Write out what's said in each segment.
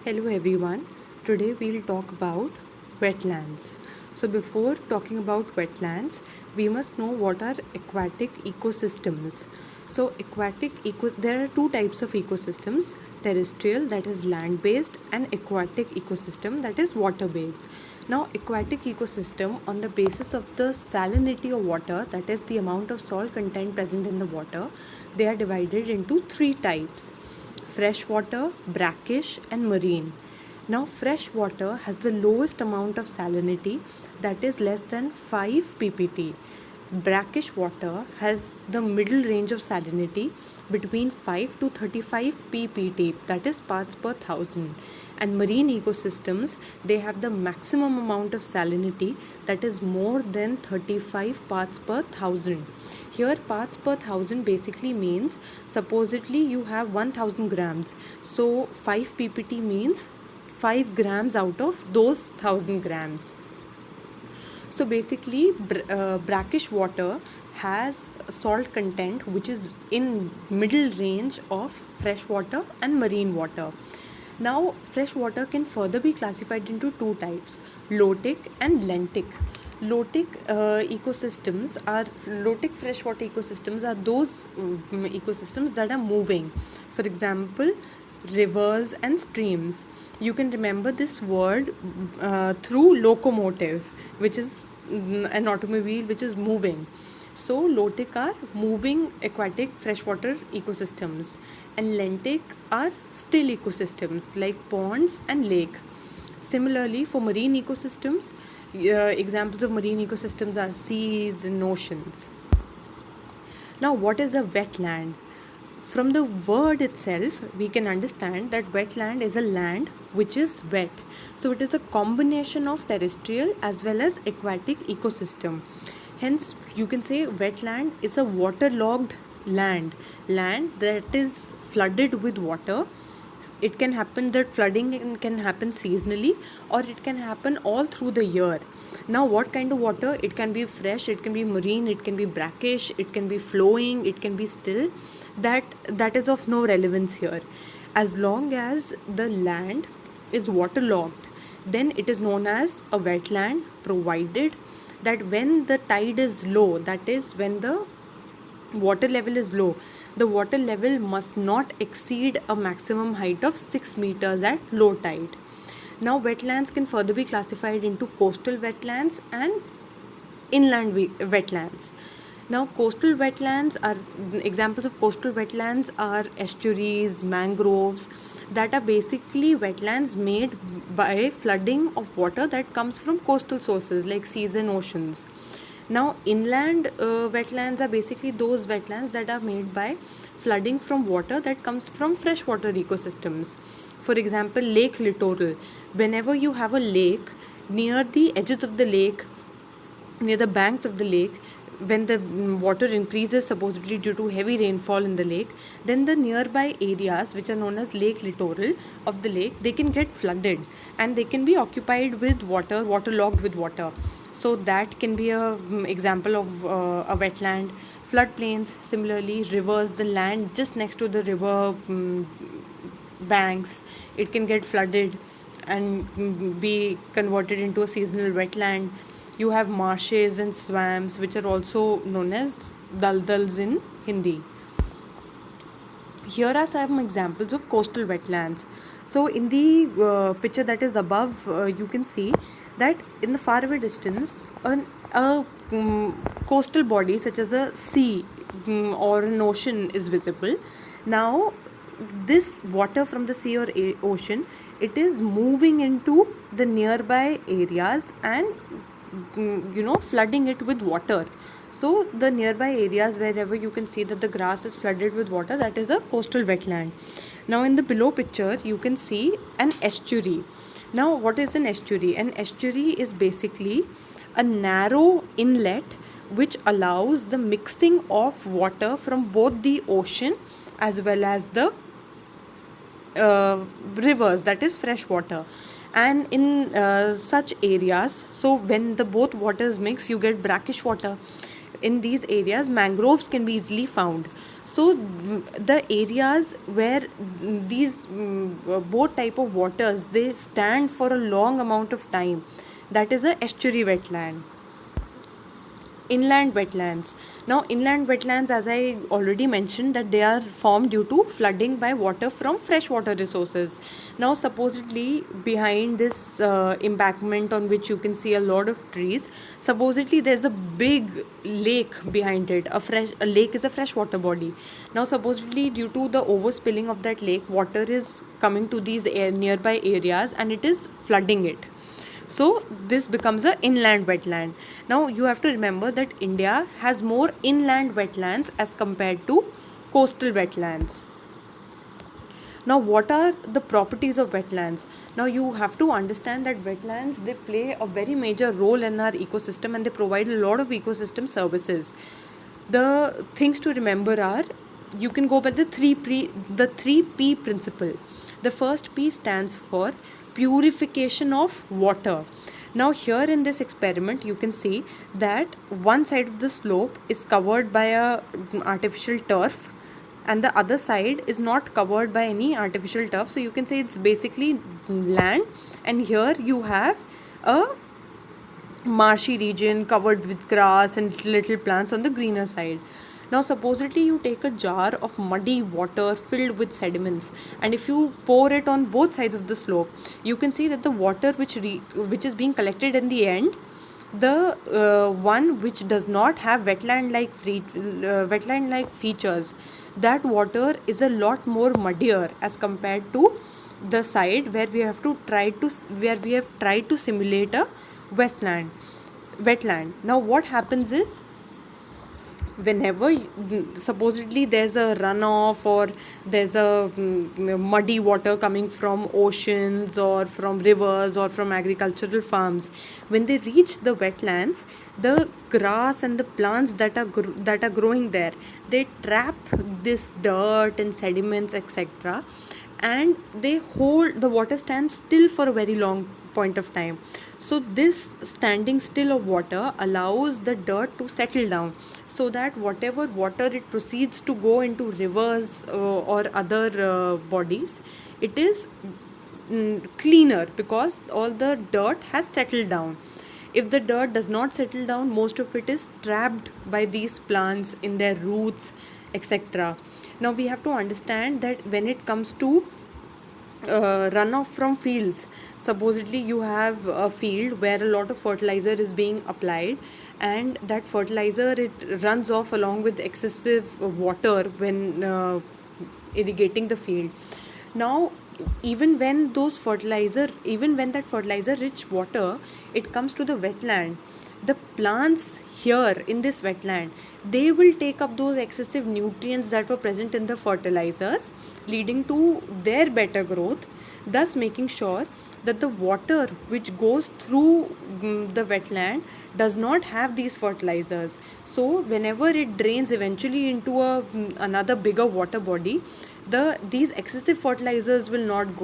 Hello everyone. Today we'll talk about wetlands. So before talking about wetlands, we must know what are aquatic ecosystems. So there are two types of ecosystems: terrestrial, that is land based, and aquatic ecosystem, that is water based. Now aquatic ecosystem, on the basis of the salinity of water, that is the amount of salt content present in the water, they are divided into three types: freshwater, brackish, and marine. Now, freshwater has the lowest amount of salinity, that is less than 5 ppt. Brackish water has the middle range of salinity between 5 to 35 ppt, that is parts per thousand. And marine ecosystems, they have the maximum amount of salinity, that is more than 35 parts per thousand. Here parts per thousand basically means, supposedly you have 1000 grams, so 5 ppt means 5 grams out of those 1000 grams. So basically, brackish water has salt content which is in middle range of freshwater and marine water. Now, freshwater can further be classified into two types: lotic and lentic. Lotic freshwater ecosystems are those ecosystems that are moving. For example, rivers and streams. You can remember this word through locomotive, which is an automobile which is moving. So lotic are moving aquatic freshwater ecosystems, and lentic are still ecosystems like ponds and lake. Similarly, for marine ecosystems, examples of marine ecosystems are seas and oceans. Now, what is a wetland? From the word itself, we can understand that wetland is a land which is wet. So, it is a combination of terrestrial as well as aquatic ecosystem. Hence, you can say wetland is a waterlogged land that is flooded with water. It can happen that flooding can happen seasonally, or it can happen all through the year. Now, what kind of water? It can be fresh, it can be marine, it can be brackish, it can be flowing, it can be still. That is of no relevance here. As long as the land is waterlogged, then it is known as a wetland, provided that when the tide is low, that is when the water level is low, the water level must not exceed a maximum height of 6 meters at low tide. Now, wetlands can further be classified into coastal wetlands and inland wetlands. Now, coastal wetlands are examples of coastal wetlands are estuaries, mangroves, that are basically wetlands made by flooding of water that comes from coastal sources like seas and oceans. Now, inland wetlands are basically those wetlands that are made by flooding from water that comes from freshwater ecosystems. For example, lake littoral. Whenever you have a lake, near the edges of the lake, near the banks of the lake, when the water increases supposedly due to heavy rainfall in the lake, then the nearby areas which are known as lake littoral of the lake, they can get flooded and they can be occupied with water, waterlogged with water. So that can be a example of a wetland. Floodplains, similarly, rivers, the land just next to the river banks, it can get flooded and be converted into a seasonal wetland. You have marshes and swamps, which are also known as daldals in Hindi. Here are some examples of coastal wetlands. So, in the picture that is above, you can see that in the faraway distance, a coastal body such as a sea or an ocean is visible. Now, this water from the sea or ocean, it is moving into the nearby areas and flooding it with water. So the nearby areas wherever you can see that the grass is flooded with water, that is a coastal wetland. Now, in the below picture, you can see an estuary. Now, what is an estuary? An estuary is basically a narrow inlet which allows the mixing of water from both the ocean as well as the rivers, that is fresh water. And in such areas, so when the both waters mix, you get brackish water. in these areas mangroves can be easily found. So the areas where these both type of waters they stand for a long amount of time, that is a estuary wetland. Inland wetlands. Now, inland wetlands, as I already mentioned, that they are formed due to flooding by water from freshwater resources. Now, supposedly, behind this embankment on which you can see a lot of trees, supposedly there's a big lake behind it. A lake is a freshwater body. Now, supposedly, due to the overspilling of that lake, water is coming to these nearby areas and it is flooding it. So this becomes an inland wetland. Now you have to remember that India has more inland wetlands as compared to coastal wetlands. Now what are the properties of wetlands? Now you have to understand that wetlands they play a very major role in our ecosystem and they provide a lot of ecosystem services. The things to remember are, you can go by the 3P principle. The first P stands for purification of water. Now here in this experiment you can see that one side of the slope is covered by a artificial turf and the other side is not covered by any artificial turf, so you can say it's basically land, and here you have a marshy region covered with grass and little plants on the greener side. Now supposedly you take a jar of muddy water filled with sediments, and if you pour it on both sides of the slope, you can see that the water which is being collected in the end, the one which does not have wetland like features, that water is a lot more muddier as compared to the side where we have tried to simulate a wetland. Now what happens is, whenever supposedly there's a runoff or there's a muddy water coming from oceans or from rivers or from agricultural farms, when they reach the wetlands, the grass and the plants that are growing there, they trap this dirt and sediments, etc., and they hold the water stands still for a very long point of time. So this standing still of water allows the dirt to settle down, so that whatever water it proceeds to go into rivers or other bodies, it is cleaner because all the dirt has settled down. If the dirt does not settle down, most of it is trapped by these plants in their roots, etc. Now we have to understand that when it comes to runoff from fields, supposedly you have a field where a lot of fertilizer is being applied, and that fertilizer it runs off along with excessive water when irrigating the field. Now even when that fertilizer rich water it comes to the wetland, the plants here in this wetland, they will take up those excessive nutrients that were present in the fertilizers, leading to their better growth, thus making sure that the water which goes through the wetland does not have these fertilizers. So whenever it drains eventually into another bigger water body, these excessive fertilizers will not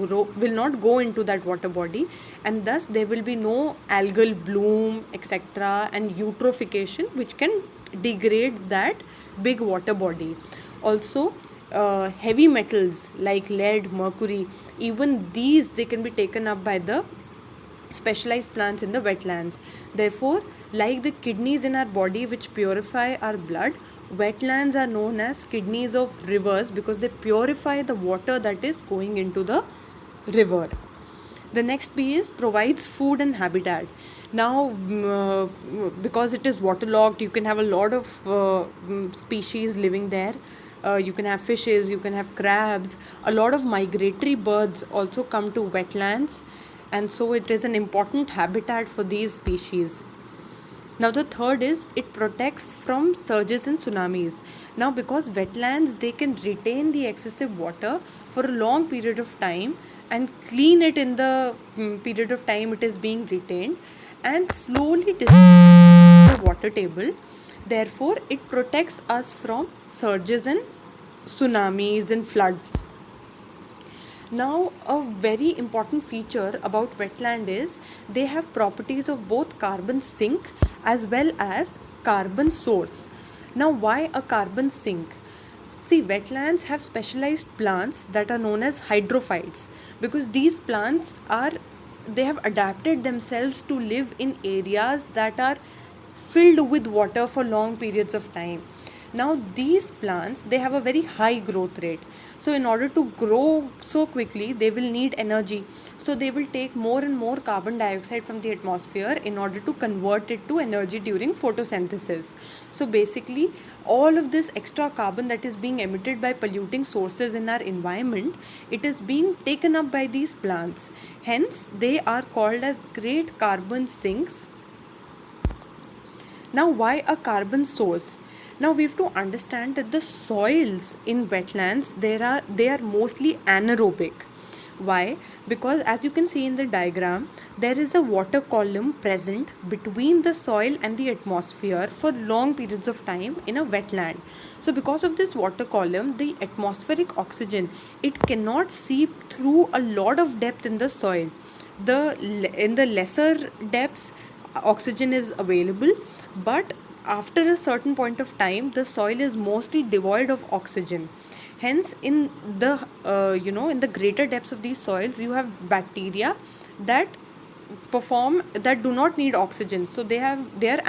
go into that water body, and thus there will be no algal bloom, etc., and eutrophication which can degrade that big water body. Also heavy metals like lead, mercury, even these they can be taken up by the specialized plants in the wetlands. Therefore, like the kidneys in our body which purify our blood, wetlands are known as kidneys of rivers because they purify the water that is going into the river. The next P is provides food and habitat. Now, because it is waterlogged, you can have a lot of species living there. You can have fishes, you can have crabs. A lot of migratory birds also come to wetlands, and so it is an important habitat for these species. Now the third is it protects from surges and tsunamis. Now because wetlands they can retain the excessive water for a long period of time and clean it in the period of time it is being retained, and slowly the water table. Therefore it protects us from surges and tsunamis and floods. Now, a very important feature about wetland is they have properties of both carbon sink as well as carbon source. Now, why a carbon sink? See, wetlands have specialized plants that are known as hydrophytes, because these plants are, they have adapted themselves to live in areas that are filled with water for long periods of time. Now these plants, they have a very high growth rate, so in order to grow so quickly they will need energy, so they will take more and more carbon dioxide from the atmosphere in order to convert it to energy during photosynthesis. So basically all of this extra carbon that is being emitted by polluting sources in our environment, it is being taken up by these plants. Hence they are called as great carbon sinks. Now, why a carbon source? Now we have to understand that the soils in wetlands, they are mostly anaerobic. Why? Because as you can see in the diagram, there is a water column present between the soil and the atmosphere for long periods of time in a wetland. So because of this water column, the atmospheric oxygen, it cannot seep through a lot of depth in the soil. In the lesser depths, oxygen is available, but after a certain point of time the soil is mostly devoid of oxygen. Hence in the in the greater depths of these soils you have bacteria that that do not need oxygen, so they are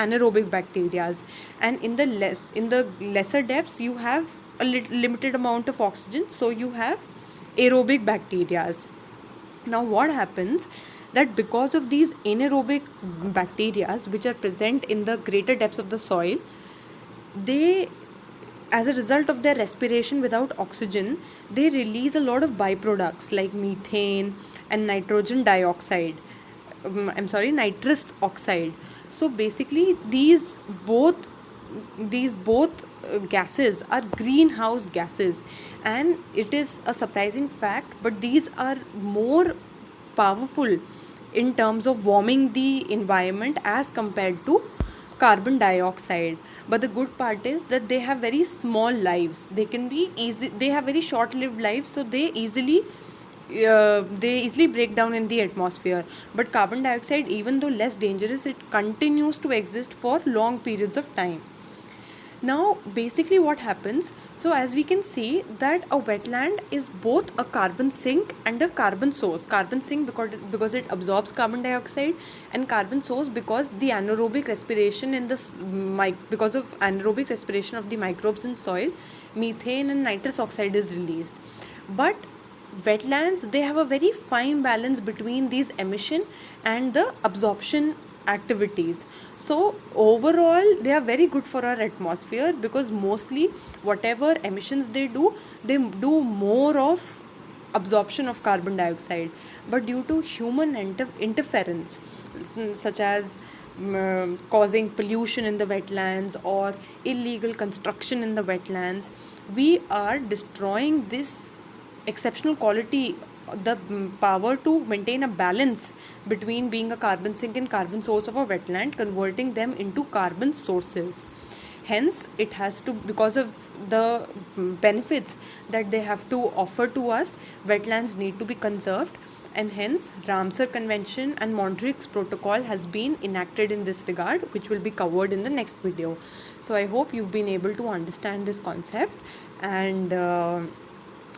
anaerobic bacteria. And in the lesser depths you have a limited amount of oxygen, so you have aerobic bacteria. Now what happens, that because of these anaerobic bacteria which are present in the greater depths of the soil, they, as a result of their respiration without oxygen, they release a lot of byproducts like methane and nitrogen dioxide. Nitrous oxide. So basically these both gases are greenhouse gases, and it is a surprising fact, but these are more powerful in terms of warming the environment as compared to carbon dioxide. But the good part is that they have very small lives, they have very short lived lives, so they easily break down in the atmosphere. But carbon dioxide, even though less dangerous, it continues to exist for long periods of time. Now basically what happens, so as we can see that a wetland is both a carbon sink and a carbon source. Carbon sink because it absorbs carbon dioxide, and carbon source because the anaerobic respiration because of anaerobic respiration of the microbes in soil, methane and nitrous oxide is released. But wetlands, they have a very fine balance between these emission and the absorption activities. So overall they are very good for our atmosphere, because mostly whatever emissions they do more of absorption of carbon dioxide. But due to human interference, such as causing pollution in the wetlands or illegal construction in the wetlands, we are destroying this exceptional quality, the power to maintain a balance between being a carbon sink and carbon source of a wetland, converting them into carbon sources. Hence it has to, because of the benefits that they have to offer to us, wetlands need to be conserved. And hence Ramsar Convention and Montreux Protocol has been enacted in this regard, which will be covered in the next video. So I hope you've been able to understand this concept, and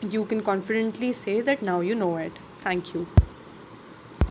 you can confidently say that now you know it. Thank you.